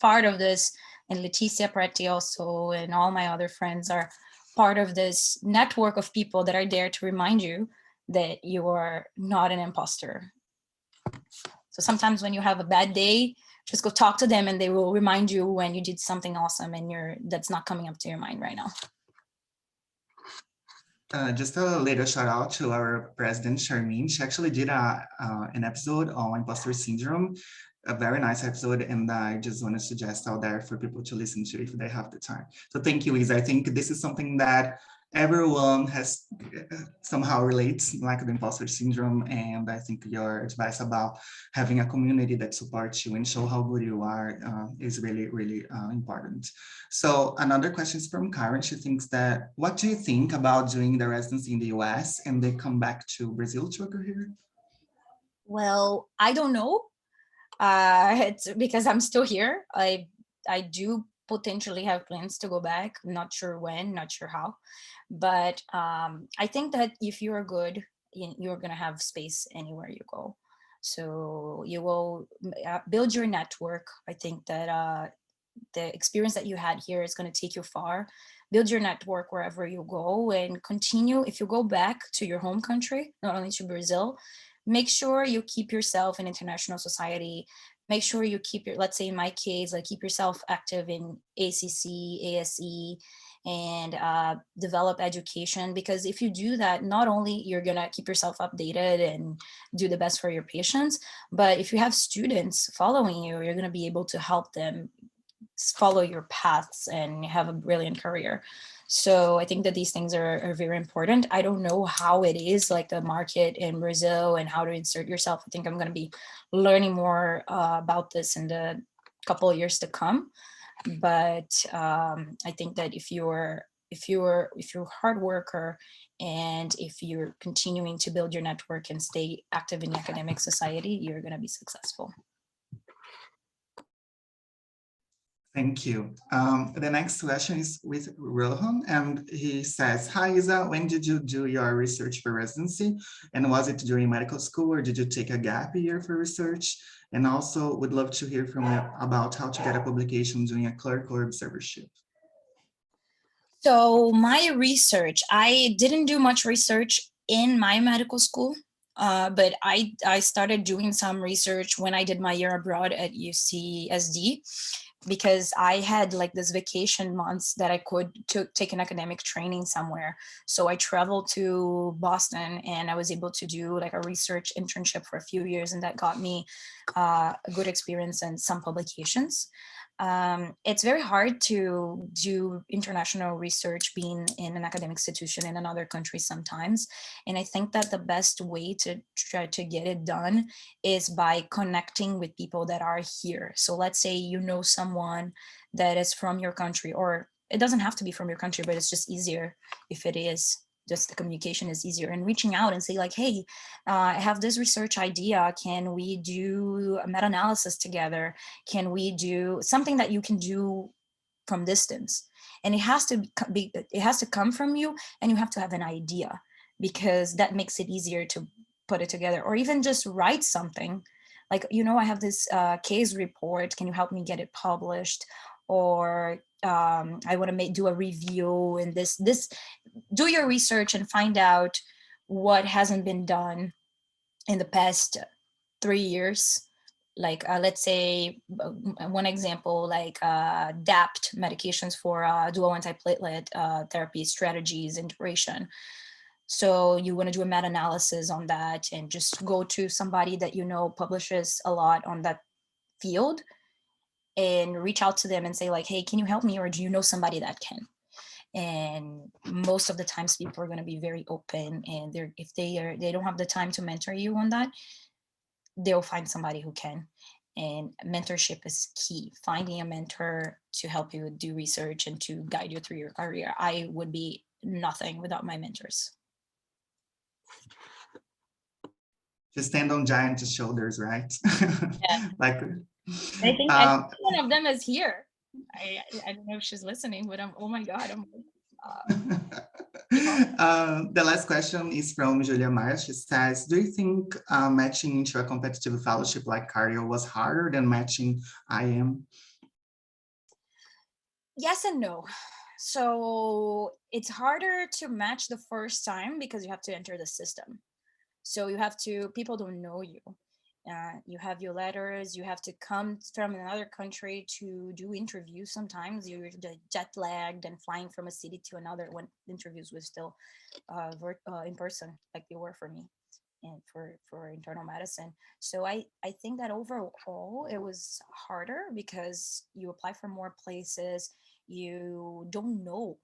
Speaker 4: part of this, and Leticia Preti also, and all my other friends are part of this network of people that are there to remind you that you are not an imposter. So sometimes when you have a bad day, just go talk to them and they will remind you when you did something awesome and that's not coming up to your mind right now.
Speaker 3: Just a little shout out to our president, Charmaine. She actually did an episode on imposter syndrome, a very nice episode, and I just want to suggest out there for people to listen to if they have the time. So thank you, Isa. I think this is something that everyone has somehow relates like the imposter syndrome, and I think your advice about having a community that supports you and show how good you are is really, really important. So another question is from Karen. She thinks that, what do you think about doing the residency in the US and they come back to Brazil to occur here?
Speaker 4: Well, I don't know. It's because I'm still here. I do potentially have plans to go back. Not sure when, not sure how, but I think that if you're good, you're gonna have space anywhere you go. So you will build your network. I think that the experience that you had here is going to take you far. Build your network wherever you go and continue. If you go back to your home country, not only to Brazil, make sure you keep yourself in international society. Make sure you keep your, let's say in my case, like keep yourself active in ACC, ASE, and develop education. Because if you do that, not only you're gonna keep yourself updated and do the best for your patients, but if you have students following you, you're gonna be able to help them follow your paths and have a brilliant career. So I think that these things are very important. I don't know how it is like the market in Brazil and how to insert yourself. I think I'm going to be learning more about this in the couple of years to come. But I think that if you're a hard worker and if you're continuing to build your network and stay active in the academic society, you're going to be successful.
Speaker 3: Thank you. The next question is with Rohan, and he says, "Hi, Isa, when did you do your research for residency? And was it during medical school or did you take a gap year for research? And also would love to hear from you about how to get a publication doing a clerical observership."
Speaker 4: So my research, I didn't do much research in my medical school, but I started doing some research when I did my year abroad at UCSD, because I had like this vacation months that I could take an academic training somewhere. So I traveled to Boston and I was able to do like a research internship for a few years, and that got me a good experience and some publications. It's very hard to do international research being in an academic institution in another country sometimes. And I think that the best way to try to get it done is by connecting with people that are here. So let's say you know someone that is from your country, or it doesn't have to be from your country, but it's just easier if it is. Just the communication is easier, and reaching out and say like, hey, I have this research idea. Can we do a meta-analysis together? Can we do something that you can do from distance? And it has to be, it has to come from you, and you have to have an idea, because that makes it easier to put it together. Or even just write something like, you know, I have this case report, can you help me get it published? Or I want to do a review, and this do your research and find out what hasn't been done in the past 3 years. Like let's say one example, like DAPT medications for dual antiplatelet therapy strategies and duration. So you want to do a meta-analysis on that and just go to somebody that you know publishes a lot on that field and reach out to them and say like, hey, can you help me? Or do you know somebody that can? And most of the times people are going to be very open, and if they don't have the time to mentor you on that, they'll find somebody who can. And mentorship is key. Finding a mentor to help you do research and to guide you through your career. I would be nothing without my mentors.
Speaker 3: To stand on giant shoulders, right?
Speaker 4: Yeah.
Speaker 3: Like,
Speaker 4: I think one of them is here. I don't know if she's listening, but oh my God,
Speaker 3: the last question is from Julia Maia. She says, do you think matching into a competitive fellowship like cardio was harder than matching IM?
Speaker 4: Yes and no. So it's harder to match the first time because you have to enter the system. So you have to, people don't know you. You have your letters, you have to come from another country to do interviews. Sometimes you're jet lagged and flying from a city to another when interviews were still in person, like they were for me and for internal medicine. So I think that overall it was harder because you apply for more places. You don't know,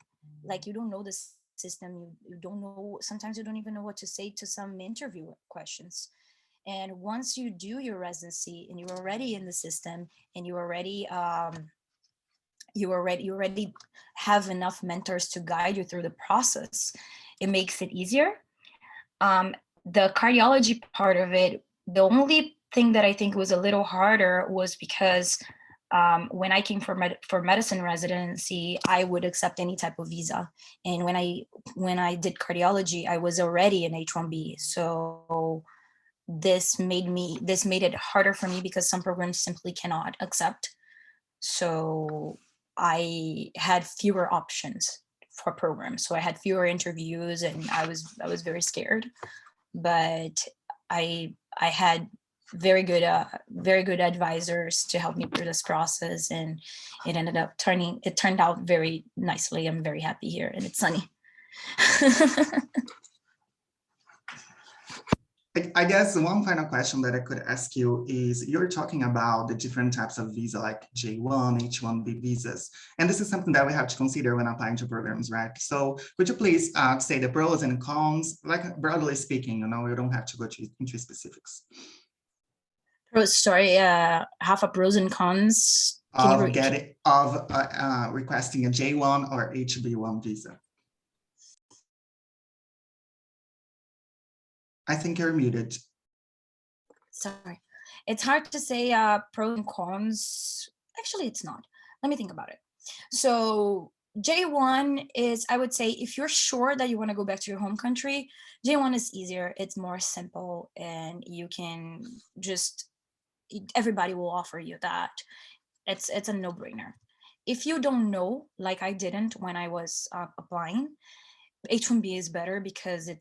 Speaker 4: like you don't know the system, you don't know, sometimes you don't even know what to say to some interview questions. And once you do your residency and you're already in the system and you already have enough mentors to guide you through the process, it makes it easier. The cardiology part of it, the only thing that I think was a little harder was because when I came for medicine residency, I would accept any type of visa. And when I did cardiology, I was already an H-1B. So this made it harder for me because some programs simply cannot accept. So I had fewer options for programs. So I had fewer interviews and I was very scared. But I had very good advisors to help me through this process, and it turned out very nicely. I'm very happy here and it's sunny.
Speaker 3: I guess one final question that I could ask you is, you're talking about the different types of visa, like J1, H1B visas. And this is something that we have to consider when applying to programs, right? So could you please say the pros and cons, like broadly speaking, you don't have to go into specifics.
Speaker 4: Sorry, half a pros and cons.
Speaker 3: Of requesting a J1 or HB1 visa. I think you're muted.
Speaker 4: Sorry. It's hard to say pros and cons. Actually, it's not. Let me think about it. So J1 is, I would say, if you're sure that you want to go back to your home country, J1 is easier. It's more simple and you can just, everybody will offer you that. It's a no-brainer. If you don't know, like I didn't when I was applying, H1B is better because you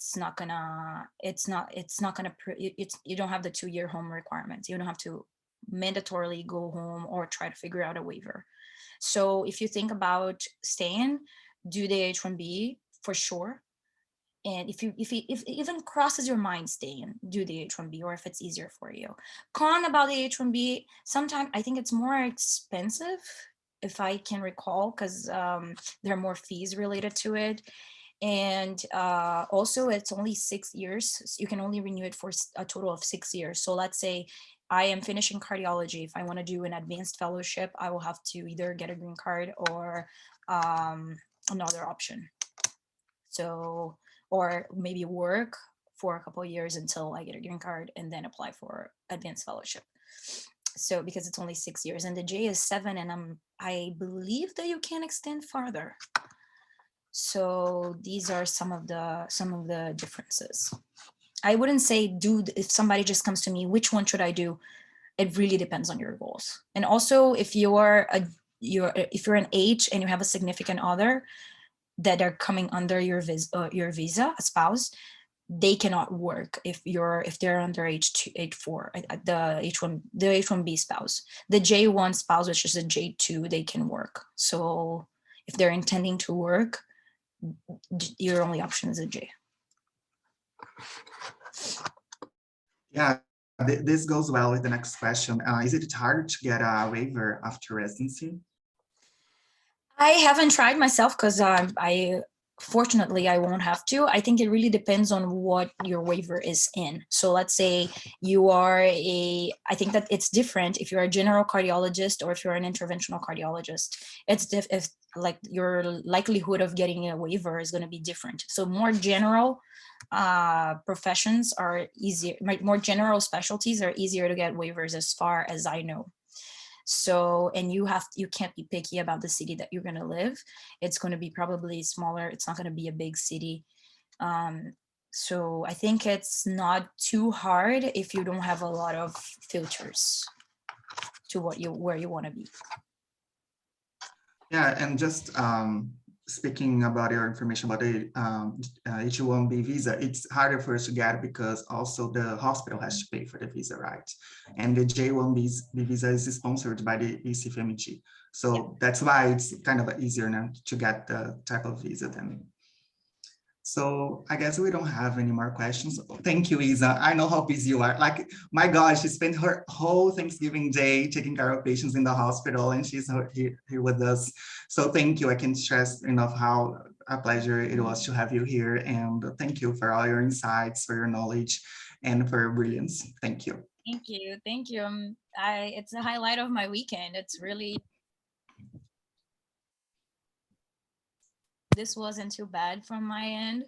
Speaker 4: don't have the 2-year home requirements. You don't have to mandatorily go home or try to figure out a waiver. So if you think about staying, do the H1B for sure. And if it even crosses your mind staying, do the H1B, or if it's easier for you. Con about the H1B, sometimes I think it's more expensive, if I can recall, because there are more fees related to it. And also it's only 6 years. So you can only renew it for a total of 6 years. So let's say I am finishing cardiology. If I want to do an advanced fellowship, I will have to either get a green card or another option. So, or maybe work for a couple of years until I get a green card and then apply for advanced fellowship. So because it's only 6 years and the J is 7, and I believe that you can extend farther. So these are some of the differences. I wouldn't say if somebody just comes to me, which one should I do? It really depends on your goals. And also if you're an H and you have a significant other that are coming under your visa, a spouse, they cannot work if they're under H4, the H1B spouse. The J1 spouse, which is a J2, they can work. So if they're intending to work, your only option is a J.
Speaker 3: Yeah, this goes well with the next question. Is it hard to get a waiver after residency?
Speaker 4: I haven't tried myself because fortunately I won't have to. I think it really depends on what your waiver is in. So let's say you are I think that it's different if you're a general cardiologist or if you're an interventional cardiologist. It's like your likelihood of getting a waiver is going to be different. So more general professions are easier, more general specialties are easier to get waivers as far as I know. So, and you can't be picky about the city that you're going to live. It's going to be probably smaller. It's not going to be a big city. So I think it's not too hard if you don't have a lot of filters to where you want to be.
Speaker 3: Yeah, and just speaking about your information about the H1B visa, it's harder for us to get because also the hospital has to pay for the visa, right? And the J1B visa is sponsored by the VMG. So that's why it's kind of easier now to get the type of visa then. So I guess we don't have any more questions. Thank you, Isa. I know how busy you are. Like, my God, she spent her whole Thanksgiving day taking care of patients in the hospital, and she's here with us. So thank you. I can't stress enough how a pleasure it was to have you here. And thank you for all your insights, for your knowledge, and for your brilliance. Thank you.
Speaker 4: Thank you. Thank you. It's the highlight of my weekend. It's really, this wasn't too bad from my end.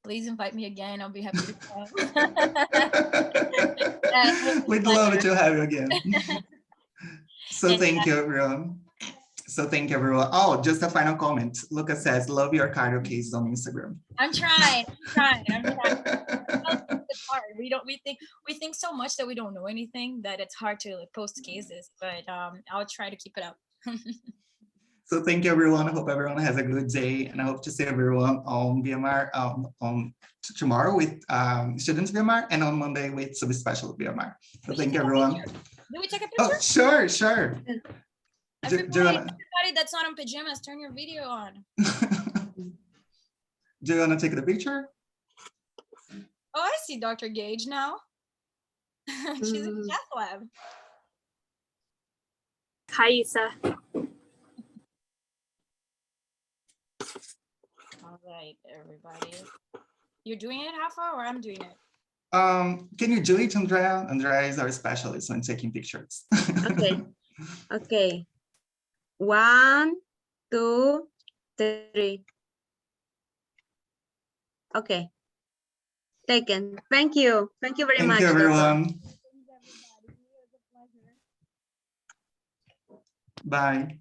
Speaker 4: Please invite me again. I'll be happy to come.
Speaker 3: We'd love to have you again. So
Speaker 4: And,
Speaker 3: thank you, everyone. So thank you, everyone. Oh, just a final comment. Lucas says, love your cardio cases on Instagram.
Speaker 4: I'm trying. It's hard. We think so much that we don't know anything that it's hard to like, post cases, but I'll try to keep it up.
Speaker 3: So thank you, everyone. I hope everyone has a good day, and I hope to see everyone on VMR on tomorrow with students VMR, and on Monday with subspecial VMR. So thank you, everyone.
Speaker 4: Do we take a picture?
Speaker 3: Oh, sure.
Speaker 4: Everybody that's not in pajamas, turn your video on.
Speaker 3: Do you want to take the picture?
Speaker 4: Oh, I see Dr. Gage now. She's in the cath lab.
Speaker 6: Hi, Isa.
Speaker 4: All right, everybody. You're doing it, Rafa, or I'm doing it?
Speaker 3: Can you do it, Andrea? Andrea is our specialist on taking pictures.
Speaker 5: Okay. 1, 2, 3. Okay. Taken. Thank you. Thank you very much.
Speaker 3: Thank you, everyone. Bye.